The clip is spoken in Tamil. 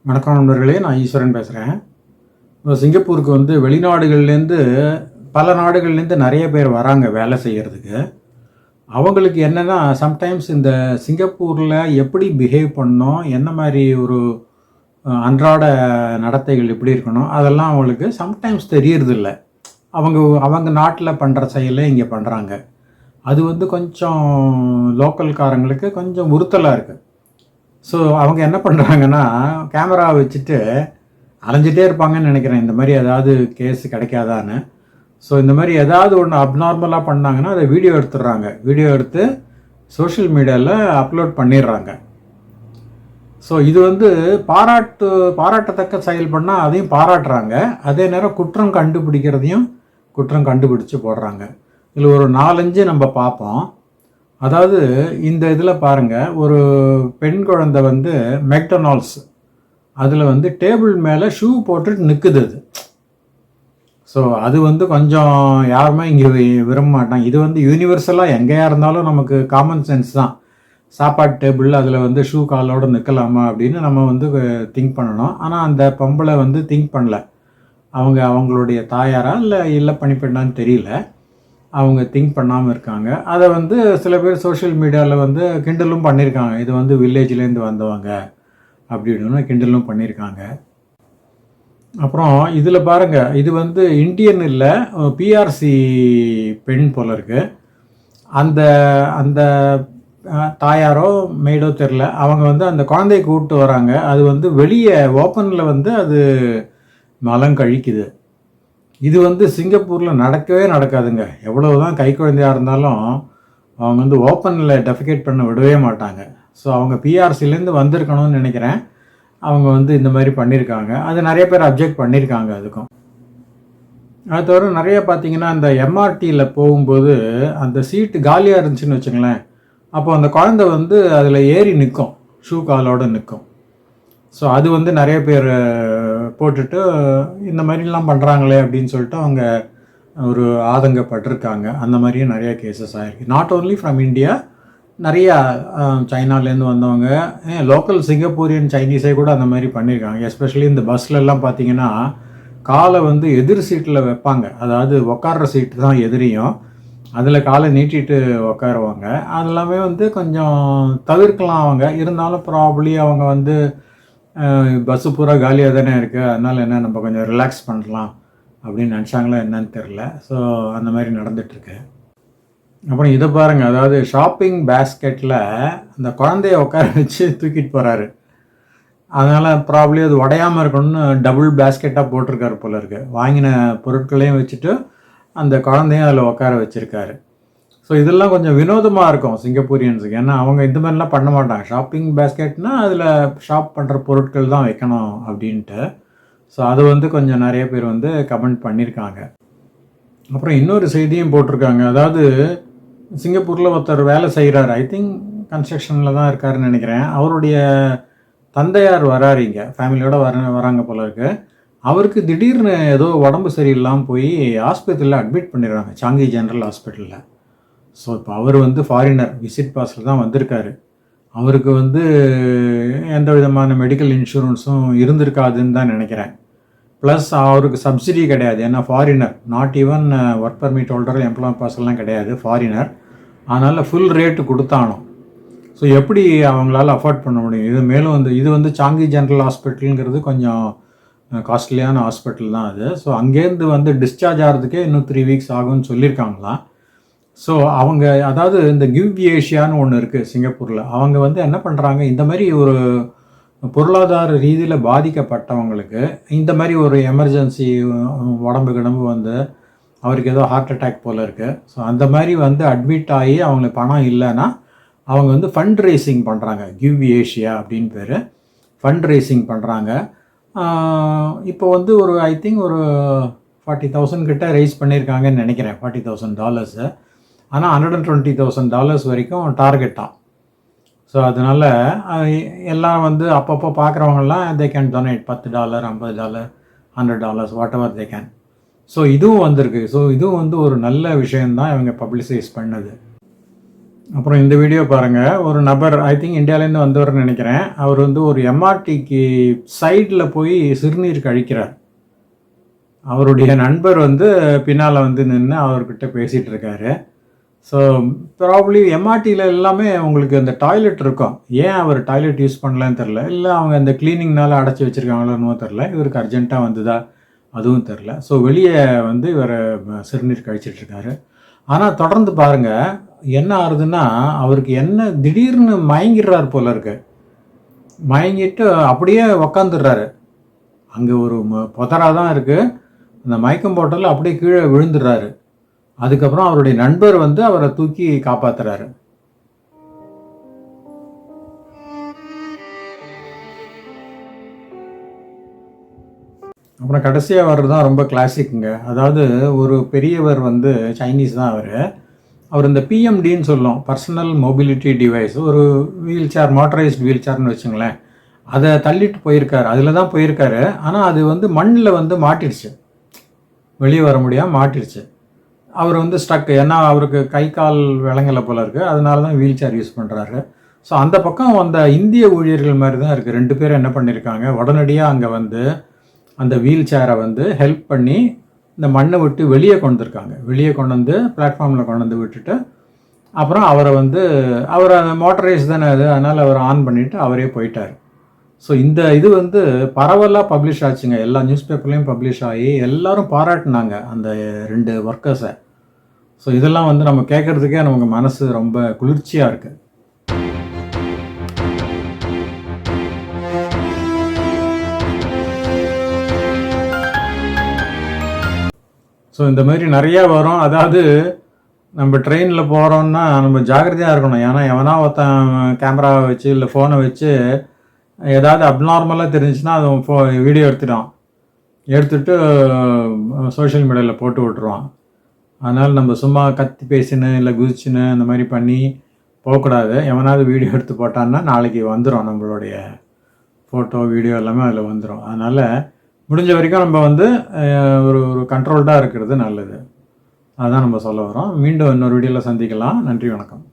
வணக்கம் நண்பர்களே, நான் ஈஸ்வரன் பேசுகிறேன். இப்போ சிங்கப்பூருக்கு வெளிநாடுகள்லேருந்து பல நாடுகள்லேருந்து நிறைய பேர் வராங்க வேலை செய்கிறதுக்கு. அவங்களுக்கு என்னென்னா, சம்டைம்ஸ் இந்த சிங்கப்பூரில் எப்படி பிஹேவ் பண்ணணும், என்ன மாதிரி ஒரு அன்றாட நடத்தைகள் எப்படி இருக்கணும், அதெல்லாம் அவங்களுக்கு சம்டைம்ஸ் தெரியறதில்ல. அவங்க அவங்க நாட்டில் பண்ணுற செயலை இங்கே பண்ணுறாங்க. அது கொஞ்சம் லோக்கல்காரங்களுக்கு கொஞ்சம் உறுத்தலாக இருக்குது. ஸோ அவங்க என்ன பண்ணுறாங்கன்னா, கேமரா வச்சுட்டு அலைஞ்சிட்டே இருப்பாங்கன்னு நினைக்கிறேன், இந்த மாதிரி ஏதாவது கேஸ் கிடைக்காதான்னு. ஸோ இந்த மாதிரி ஏதாவது ஒன்று அப்நார்மலாக பண்ணாங்கன்னா அதை வீடியோ எடுத்துடுறாங்க. வீடியோ எடுத்து சோஷியல் மீடியாவில் அப்லோட் பண்ணிடுறாங்க. ஸோ இது பாராட்டத்தக்க செயல் பண்ணால் அதையும் பாராட்டுறாங்க. அதே நேரம் குற்றம் கண்டுபிடிக்கிறதையும் குற்றம் கண்டுபிடிச்சு போடுறாங்க. இதில் ஒரு 4-5 நம்ம பார்ப்போம். அதாவது இந்த இதில் பாருங்கள், ஒரு பெண் குழந்தை மெக்டொனால்ட்ஸ் அதில் டேபிள் மேலே ஷூ போட்டுட்டு நிற்குது. ஸோ அது கொஞ்சம் யாருமே இங்கே விரும்ப மாட்டாங்க. இது யூனிவர்சலாக எங்கேயா இருந்தாலும் நமக்கு காமன் சென்ஸ் தான். சாப்பாடு டேபிளில் அதில் ஷூ காலோடு நிற்கலாமா அப்படின்னு நம்ம திங்க் பண்ணணும். ஆனால் அந்த பொம்பளை திங்க் பண்ணல. அவங்களுடைய தாயாரா இல்லை பணிப்பெண்ணான்னு தெரியல, அவங்க திங்க் பண்ணாமல் இருக்காங்க. அதை சில பேர் சோஷியல் மீடியாவில் கிண்டலும் பண்ணியிருக்காங்க. இது வில்லேஜ்லேருந்து வந்தவங்க அப்படின்னு கிண்டலும் பண்ணியிருக்காங்க. அப்புறம் இதில் பாருங்கள், இது இந்தியன் இல்லை, பிஆர்சி பெண் போல இருக்குது. அந்த அந்த தாயாரோ மெய்டோ தெரில, அவங்க அந்த குழந்தையை கூப்பிட்டு வராங்க. அது வெளியே ஓப்பனில் அது மலம் கழிக்குது. இது சிங்கப்பூரில் நடக்கவே நடக்காதுங்க. எவ்வளவு தான் கை குழந்தையாக இருந்தாலும் அவங்க ஓப்பனில் டெஃபிகேட் பண்ண விடவே மாட்டாங்க. ஸோ அவங்க பிஆர்சிலேருந்து வந்திருக்கணும்னு நினைக்கிறேன். அவங்க இந்த மாதிரி பண்ணியிருக்காங்க. அது நிறைய பேர் அப்ஜெக்ட் பண்ணியிருக்காங்க அதுக்கும். அது தவிர நிறைய பார்த்திங்கன்னா, இந்த எம்ஆர்டியில் போகும்போது அந்த சீட்டு காலியாக இருந்துச்சுன்னு வச்சுங்களேன், அப்போ அந்த குழந்தை அதில் ஏறி நிற்கும், ஷூ காலோடு நிற்கும். ஸோ அது நிறைய பேர் போட்டுட்டு இந்த மாதிரிலாம் பண்ணுறாங்களே அப்படின்னு சொல்லிட்டு அவங்க ஒரு ஆதங்கப்பட்டிருக்காங்க. அந்த மாதிரியும் நிறைய கேசஸ் ஆகிருக்கு. நாட் ஓன்லி ஃப்ரம் இந்தியா, நிறையா சைனாலேருந்து வந்தவங்க, லோக்கல் சிங்கப்பூரியன் சைனீஸே கூட அந்த மாதிரி பண்ணியிருக்காங்க. எஸ்பெஷலி இந்த பஸ்லெல்லாம் பார்த்தீங்கன்னா, காலை எதிர் சீட்டில் வைப்பாங்க. அதாவது உட்கார்ற சீட்டு தான் எதிரியும், அதில் காலை நீட்டிட்டு உட்காருவாங்க. அதெல்லாமே கொஞ்சம் தவிர்க்கலாம். அவங்க இருந்தாலும் ப்ராபப்ளி அவங்க பஸ்ஸு பூரா காலியாக தானே இருக்குது, அதனால் என்ன நம்ம கொஞ்சம் ரிலாக்ஸ் பண்ணலாம் அப்படின்னு நினச்சாங்களோ என்னன்னு தெரில. ஸோ அந்த மாதிரி நடந்துகிட்ருக்கு. அப்புறம் இதை பாருங்கள், அதாவது ஷாப்பிங் பேஸ்கெட்டில் அந்த குழந்தைய உட்கார வச்சு தூக்கிட்டு போகிறாரு. அதனால் ப்ராப்ளி அது உடையாமல் இருக்கணும்னு டபுள் பேஸ்கெட்டாக போட்டிருக்காரு போல இருக்குது. வாங்கின பொருட்களையும் வச்சுட்டு அந்த குழந்தையும் அதில் உட்கார வச்சுருக்காரு. ஸோ இதெல்லாம் கொஞ்சம் வினோதமாக இருக்கும் சிங்கப்பூரியன்ஸுக்கு. ஏன்னா அவங்க இந்த மாதிரிலாம் பண்ண மாட்டாங்க. ஷாப்பிங் பேஸ்கெட்னால் அதில் ஷாப் பண்ணுற பொருட்கள் தான் வைக்கணும் அப்படின்ட்டு. ஸோ அது கொஞ்சம் நிறைய பேர் கமெண்ட் பண்ணியிருக்காங்க. அப்புறம் இன்னொரு செய்தியும் போட்டிருக்காங்க. அதாவது சிங்கப்பூரில் ஒருத்தர் வேலை செய்கிறார். ஐ திங்க் கன்ஸ்ட்ரக்ஷனில் தான் இருக்காருன்னு நினைக்கிறேன். அவருடைய தந்தையார் வராரு, இங்கே ஃபேமிலியோடு வராங்க போல இருக்குது. அவருக்கு திடீர்னு ஏதோ உடம்பு சரியில்லாமல் போய் ஆஸ்பத்திரியில் அட்மிட் பண்ணிடுறாங்க, சாங்கி ஜென்ரல் ஹாஸ்பிட்டலில். ஸோ இப்போ அவர் ஃபாரினர், விசிட் பாஸில் தான் வந்திருக்காரு. அவருக்கு எந்த விதமான மெடிக்கல் இன்சூரன்ஸும் இருந்திருக்காதுன்னு தான் நினைக்கிறேன். ப்ளஸ் அவருக்கு சப்சிடி கிடையாது. ஏன்னா foreigner, not even work permit holder, employ பாஸ்லாம் கிடையாது, ஃபாரினர். அதனால் ஃபுல் ரேட்டு கொடுத்தானோ. ஸோ எப்படி அவங்களால அஃபோர்ட் பண்ண முடியும்? இது மேலும் இது சாங்கி ஜென்ரல் ஹாஸ்பிட்டலுங்கிறது கொஞ்சம் காஸ்ட்லியான ஹாஸ்பிட்டல் தான் அது. ஸோ அங்கேருந்து டிஸ்சார்ஜ் ஆகிறதுக்கே இன்னும் 3 வீக்ஸ் ஆகும்னு சொல்லியிருக்காங்களாம். ஸோ அவங்க அதாவது இந்த கிவ் ஏஷியான்னு ஒன்று இருக்குது சிங்கப்பூரில். அவங்க என்ன பண்ணுறாங்க, இந்த மாதிரி ஒரு பொருளாதார ரீதியில் பாதிக்கப்பட்டவங்களுக்கு இந்த மாதிரி ஒரு எமர்ஜென்சி உடம்பு அவருக்கு ஏதோ ஹார்ட் அட்டாக் போல் இருக்குது. ஸோ அந்த மாதிரி அட்மிட் ஆகி அவங்களுக்கு பணம் இல்லைன்னா அவங்க ஃபண்ட் ரைசிங் பண்ணுறாங்க. கிவ் ஏஷியா அப்படின்னு பேர். ஃபண்ட் ரைசிங் பண்ணுறாங்க. இப்போ ஒரு ஐ திங்க் ஒரு 40,000 கிட்ட ரைஸ் பண்ணியிருக்காங்கன்னு நினைக்கிறேன், $40,000. ஆனால் $120,000 வரைக்கும் டார்கெட்டாக. ஸோ அதனால் எல்லாம் அப்பப்போ பார்க்குறவங்கலாம் they can donate $10, $50, $100, whatever they can. So இதுவும் வந்திருக்கு. ஸோ இதுவும் ஒரு நல்ல விஷயந்தான் இவங்க பப்ளிசைஸ் பண்ணது. அப்புறம் இந்த வீடியோ பாருங்கள். ஒரு நபர் ஐ திங்க் இந்தியாவிலேருந்து வந்தவர்னு நினைக்கிறேன். அவர் வந்து ஒரு எம்ஆர்டிக்கு சைடில் போய் சிறுநீர் கழிக்கிறார். அவருடைய நண்பர் வந்து பின்னால் வந்து நின்று அவர்கிட்ட பேசிகிட்டு இருக்காரு. ஸோ ப்ராப்ளி எம்ஆர்டியில் எல்லாமே உங்களுக்கு அந்த டாய்லெட் இருக்கும். ஏன் அவர் டாய்லெட் யூஸ் பண்ணலன்னு தெரில. இல்லை அவங்க அந்த க்ளீனிங்னால அடைச்சி வச்சுருக்காங்களோன்னு தெரில. இவருக்கு அர்ஜென்ட்டாக வந்ததா அதுவும் தெரில. ஸோ வெளியே வந்து இவர் சிறுநீர் கழிச்சிட்ருக்காரு. ஆனால் தொடர்ந்து பாருங்கள் என்ன ஆகுதுன்னா, அவருக்கு என்ன திடீர்னு மயங்கிடுறார் போல இருக்கு. மயங்கிட்டு அப்படியே உக்காந்துடுறாரு. அங்கே ஒரு புதராக தான் இருக்குது. அந்த மயக்கம் போட்டதில் அப்படியே கீழே விழுந்துடுறாரு. அதுக்கப்புறம் அவருடைய நண்பர் வந்து அவரை தூக்கி காப்பாற்றுறாரு. அப்புறம் கடைசியாக வர்றது தான் ரொம்ப கிளாசிக்குங்க. அதாவது ஒரு பெரியவர் வந்து சைனீஸ் தான் அவர் இந்த பிஎம்டின்னு சொல்லும், பர்சனல் மொபிலிட்டி டிவைஸ். ஒரு வீல் சேர், மோட்டரைஸ்டு வீல் சேர்னு வச்சுங்களேன். அதை தள்ளிட்டு போயிருக்காரு. அதில் தான் போயிருக்காரு. ஆனால் அது வந்து மண்ணில் வந்து மாட்டிடுச்சு. வெளியே வர முடியாமல் மாட்டிடுச்சு. அவர் வந்து ஸ்டக். ஏன்னா அவருக்கு கை கால் விளங்கலை போல இருக்குது. அதனால தான் வீல் சேர் யூஸ் பண்ணுறாரு. ஸோ அந்த பக்கம் அந்த இந்திய ஊழியர்கள் மாதிரி தான் இருக்குது. 2 பேரும் என்ன பண்ணியிருக்காங்க, உடனடியாக அங்கே வந்து அந்த வீல் சேரை வந்து ஹெல்ப் பண்ணி இந்த மண்ணை விட்டு வெளியே கொண்டு வந்திருக்காங்க. வெளியே கொண்டு வந்து பிளாட்ஃபார்மில் கொண்டு வந்து விட்டுட்டு அப்புறம் அவரை வந்து அந்த மோட்டரைஸ் தானே அது, அதனால் அவர் ஆன் பண்ணிவிட்டு அவரே போயிட்டார். ஸோ இந்த இது வந்து பரவலாக பப்ளிஷ் ஆச்சுங்க. எல்லா நியூஸ் பேப்பர்லேயும் பப்ளிஷ் ஆகி எல்லோரும் பாராட்டினாங்க அந்த 2 ஒர்க்கர்ஸை. ஸோ இதெல்லாம் வந்து நம்ம கேட்குறதுக்கே நமக்கு மனசு ரொம்ப குளிர்ச்சியாக இருக்குது. ஸோ இந்த மாதிரி நிறையா வரும். அதாவது நம்ம ட்ரெயினில் போகிறோன்னா நம்ம ஜாக்கிரதையாக இருக்கணும். ஏன்னா எவனா ஒருத்தன் கேமராவை வச்சு இல்லை ஃபோனை வச்சு ஏதாவது அப்நார்மலாக தெரிஞ்சுன்னா அது வீடியோ எடுத்துட்டு சோஷியல் மீடியாவில் போட்டு விட்ருவான். அதனால் நம்ம சும்மா கத்தி பேசின்னு இல்லை குதிச்சுன்னு இந்த மாதிரி பண்ணி போகக்கூடாது. எவனாவது வீடியோ எடுத்து போட்டான்னா நாளைக்கு வந்துடும், நம்மளுடைய ஃபோட்டோ வீடியோ எல்லாமே அதில் வந்துடும். அதனால் முடிஞ்ச வரைக்கும் நம்ம வந்து ஒரு கண்ட்ரோல்டாக இருக்கிறது நல்லது. அதுதான் நம்ம சொல்ல வரோம். மீண்டும் இன்னொரு வீடியோவில் சந்திக்கலாம். நன்றி, வணக்கம்.